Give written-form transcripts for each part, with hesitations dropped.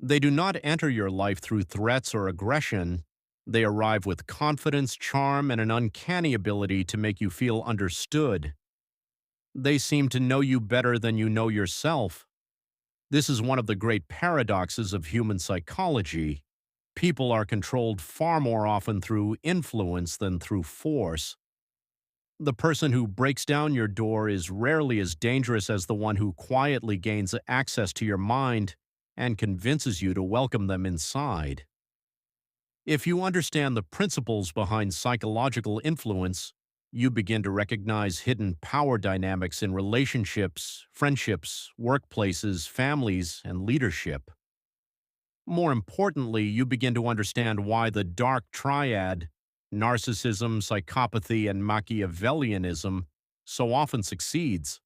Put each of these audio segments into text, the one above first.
They do not enter your life through threats or aggression. They arrive with confidence, charm, and an uncanny ability to make you feel understood. They seem to know you better than you know yourself. This is one of the great paradoxes of human psychology. People are controlled far more often through influence than through force. The person who breaks down your door is rarely as dangerous as the one who quietly gains access to your mind and convinces you to welcome them inside. If you understand the principles behind psychological influence, you begin to recognize hidden power dynamics in relationships, friendships, workplaces, families, and leadership. More importantly, you begin to understand why the dark triad, narcissism, psychopathy, and Machiavellianism, so often succeeds.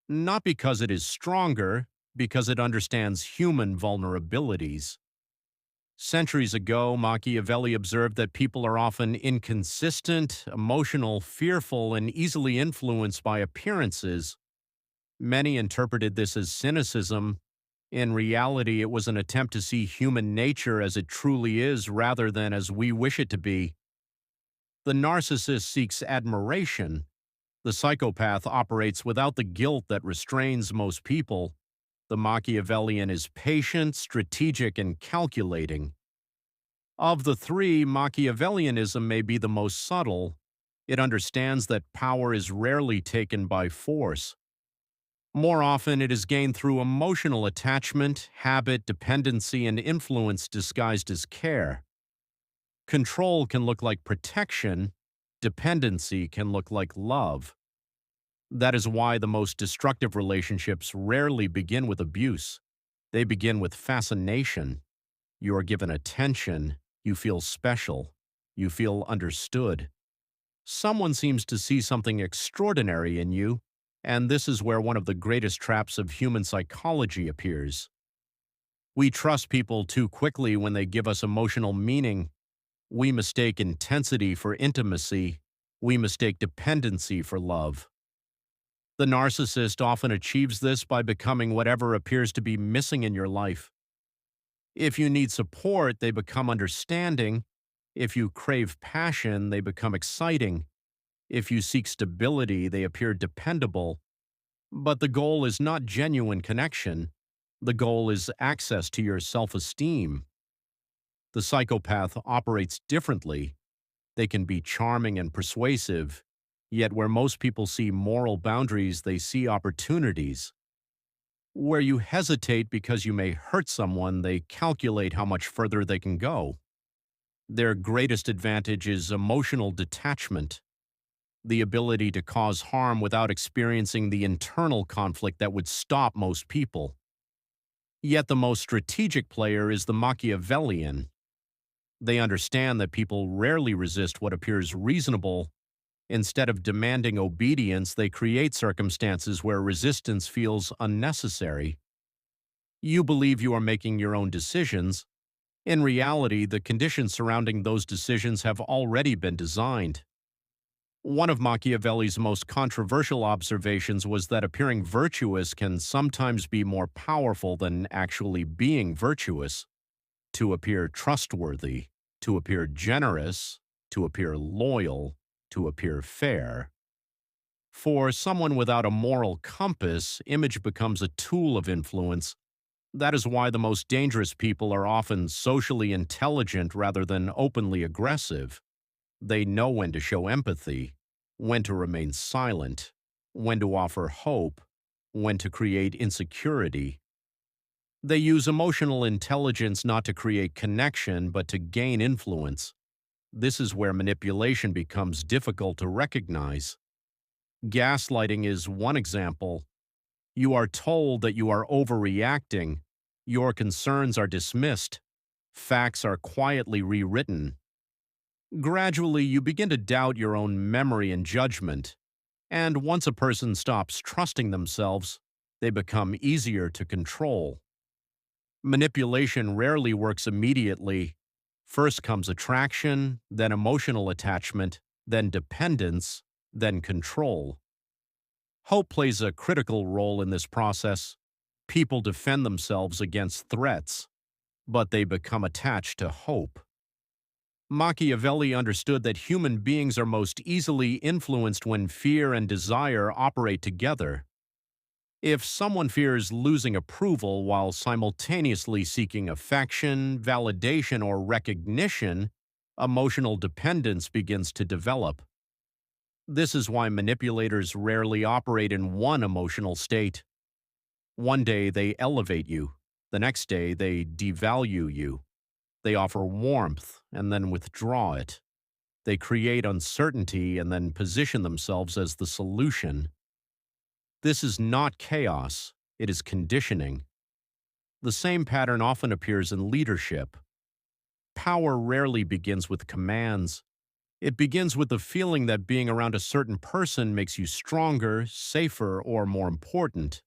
Not because it is stronger, because it understands human vulnerabilities. Centuries ago, Machiavelli observed that people are often inconsistent, emotional, fearful, and easily influenced by appearances. Many interpreted this as cynicism. In reality, it was an attempt to see human nature as it truly is rather than as we wish it to be. The narcissist seeks admiration. The psychopath operates without the guilt that restrains most people. The Machiavellian is patient, strategic, and calculating. Of the three, Machiavellianism may be the most subtle. It understands that power is rarely taken by force. More often, it is gained through emotional attachment, habit, dependency, and influence disguised as care. Control can look like protection. Dependency can look like love. That is why the most destructive relationships rarely begin with abuse. They begin with fascination. You are given attention. You feel special. You feel understood. Someone seems to see something extraordinary in you, and this is where one of the greatest traps of human psychology appears. We trust people too quickly when they give us emotional meaning. We mistake intensity for intimacy. We mistake dependency for love. The narcissist often achieves this by becoming whatever appears to be missing in your life. If you need support, they become understanding. If you crave passion, they become exciting. If you seek stability, they appear dependable. But the goal is not genuine connection. The goal is access to your self-esteem. The psychopath operates differently. They can be charming and persuasive, yet where most people see moral boundaries, they see opportunities. Where you hesitate because you may hurt someone, they calculate how much further they can go. Their greatest advantage is emotional detachment, the ability to cause harm without experiencing the internal conflict that would stop most people. Yet the most strategic player is the Machiavellian. They understand that people rarely resist what appears reasonable. Instead of demanding obedience, they create circumstances where resistance feels unnecessary. You believe you are making your own decisions. In reality, the conditions surrounding those decisions have already been designed. One of Machiavelli's most controversial observations was that appearing virtuous can sometimes be more powerful than actually being virtuous. To appear trustworthy, to appear generous, to appear loyal, to appear fair. For someone without a moral compass, image becomes a tool of influence. That is why the most dangerous people are often socially intelligent rather than openly aggressive. They know when to show empathy, when to remain silent, when to offer hope, when to create insecurity. They use emotional intelligence not to create connection, but to gain influence. This is where manipulation becomes difficult to recognize. Gaslighting is one example. You are told that you are overreacting. Your concerns are dismissed. Facts are quietly rewritten. Gradually, you begin to doubt your own memory and judgment. And once a person stops trusting themselves, they become easier to control. Manipulation rarely works immediately. First comes attraction, then emotional attachment, then dependence, then control. Hope plays a critical role in this process. People defend themselves against threats. but they become attached to hope. Machiavelli understood that human beings are most easily influenced when fear and desire operate together. If someone fears losing approval while simultaneously seeking affection, validation, or recognition, emotional dependence begins to develop. This is why manipulators rarely operate in one emotional state. One day they elevate you, the next day they devalue you. They offer warmth and then withdraw it. They create uncertainty and then position themselves as the solution. This is not chaos, it is conditioning. The same pattern often appears in leadership. Power rarely begins with commands. It begins with the feeling that being around a certain person makes you stronger, safer, or more important.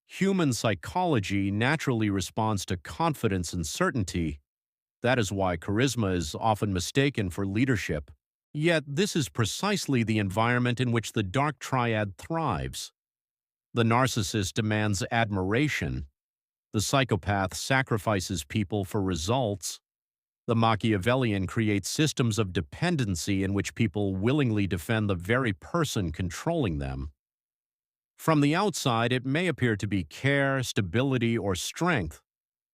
Human psychology naturally responds to confidence and certainty. That is why charisma is often mistaken for leadership. Yet this is precisely the environment in which the dark triad thrives. The narcissist demands admiration. The psychopath sacrifices people for results. The Machiavellian creates systems of dependency in which people willingly defend the very person controlling them. From the outside, it may appear to be care, stability, or strength,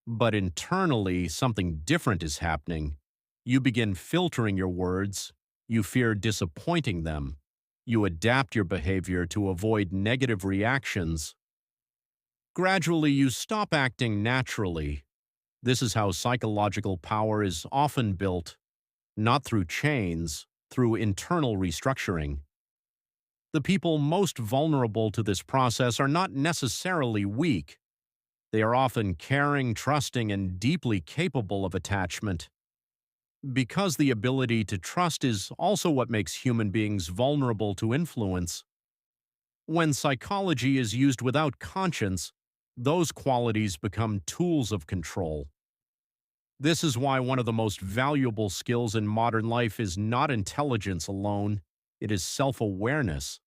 but internally, something different is happening. You begin filtering your words. You fear disappointing them. You adapt your behavior to avoid negative reactions. Gradually, you stop acting naturally. This is how psychological power is often built, not through chains, through internal restructuring. The people most vulnerable to this process are not necessarily weak. They are often caring, trusting, and deeply capable of attachment. Because the ability to trust is also what makes human beings vulnerable to influence. When psychology is used without conscience, those qualities become tools of control. This is why one of the most valuable skills in modern life is not intelligence alone, it is self-awareness.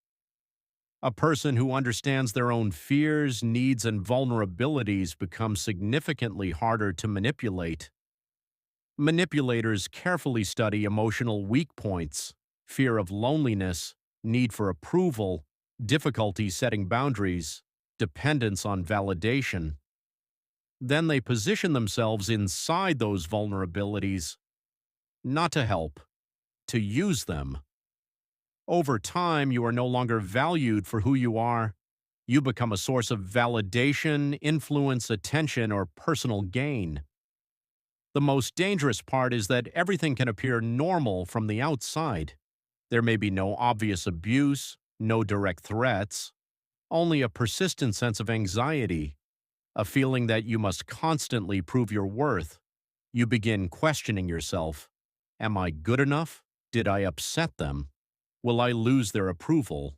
A person who understands their own fears, needs, and vulnerabilities becomes significantly harder to manipulate. Manipulators carefully study emotional weak points, fear of loneliness, need for approval, difficulty setting boundaries, dependence on validation. Then they position themselves inside those vulnerabilities, not to help, to use them. Over time, you are no longer valued for who you are. You become a source of validation, influence, attention, or personal gain. The most dangerous part is that everything can appear normal from the outside. There may be no obvious abuse, no direct threats, only a persistent sense of anxiety, a feeling that you must constantly prove your worth. You begin questioning yourself. Am I good enough? Did I upset them? Will I lose their approval?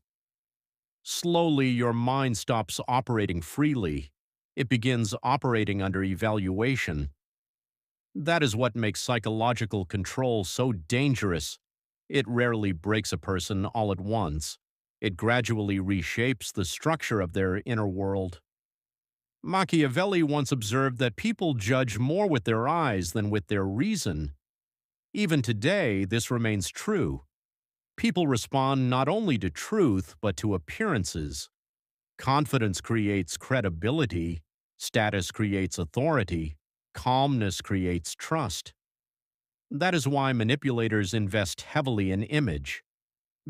Slowly, your mind stops operating freely. It begins operating under evaluation. That is what makes psychological control so dangerous. It rarely breaks a person all at once. It gradually reshapes the structure of their inner world. Machiavelli once observed that people judge more with their eyes than with their reason. Even today, this remains true. People respond not only to truth, but to appearances. Confidence creates credibility. Status creates authority. Calmness creates trust. That is why manipulators invest heavily in image,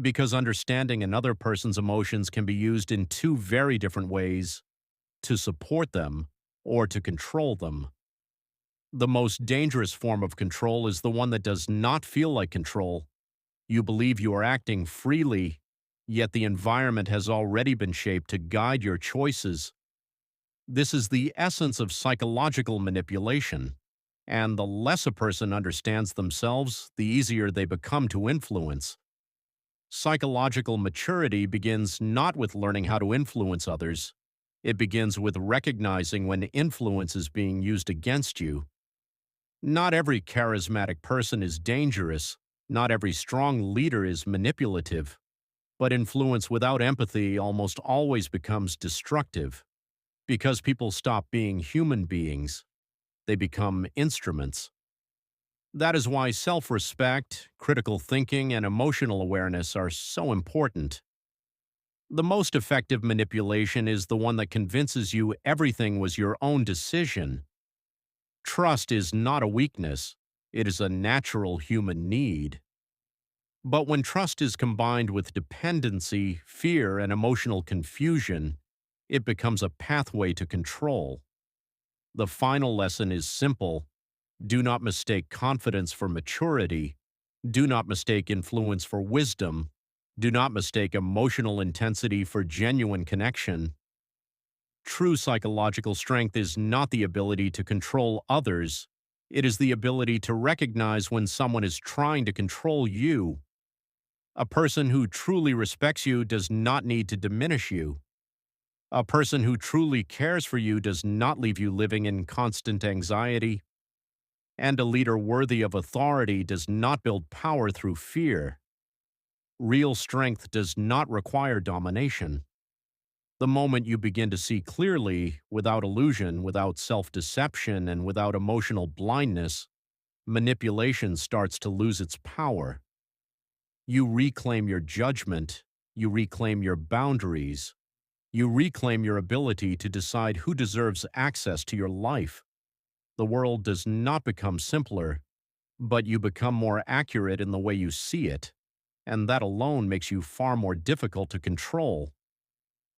because understanding another person's emotions can be used in two very different ways: to support them or to control them. The most dangerous form of control is the one that does not feel like control. You believe you are acting freely, yet the environment has already been shaped to guide your choices. This is the essence of psychological manipulation, and the less a person understands themselves, the easier they become to influence. Psychological maturity begins not with learning how to influence others. It begins with recognizing when influence is being used against you. Not every charismatic person is dangerous. Not every strong leader is manipulative. But influence without empathy almost always becomes destructive. Because people stop being human beings. they become instruments. That is why self-respect, critical thinking, and emotional awareness are so important. The most effective manipulation is the one that convinces you everything was your own decision. Trust is not a weakness, it is a natural human need. But when trust is combined with dependency, fear, and emotional confusion, it becomes a pathway to control. The final lesson is simple: do not mistake confidence for maturity. Do not mistake influence for wisdom. Do not mistake emotional intensity for genuine connection. True psychological strength is not the ability to control others. It is the ability to recognize when someone is trying to control you. A person who truly respects you does not need to diminish you. A person who truly cares for you does not leave you living in constant anxiety. And a leader worthy of authority does not build power through fear. Real strength does not require domination. The moment you begin to see clearly, without illusion, without self-deception, and without emotional blindness, manipulation starts to lose its power. You reclaim your judgment, you reclaim your boundaries, you reclaim your ability to decide who deserves access to your life. The world does not become simpler, but you become more accurate in the way you see it, and that alone makes you far more difficult to control.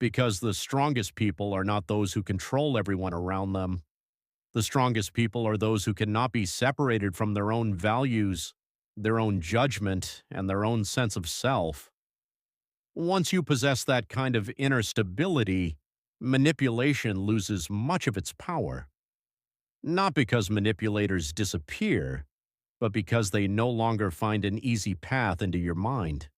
Because the strongest people are not those who control everyone around them. The strongest people are those who cannot be separated from their own values, their own judgment, and their own sense of self. Once you possess that kind of inner stability, manipulation loses much of its power. Not because manipulators disappear, but because they no longer find an easy path into your mind.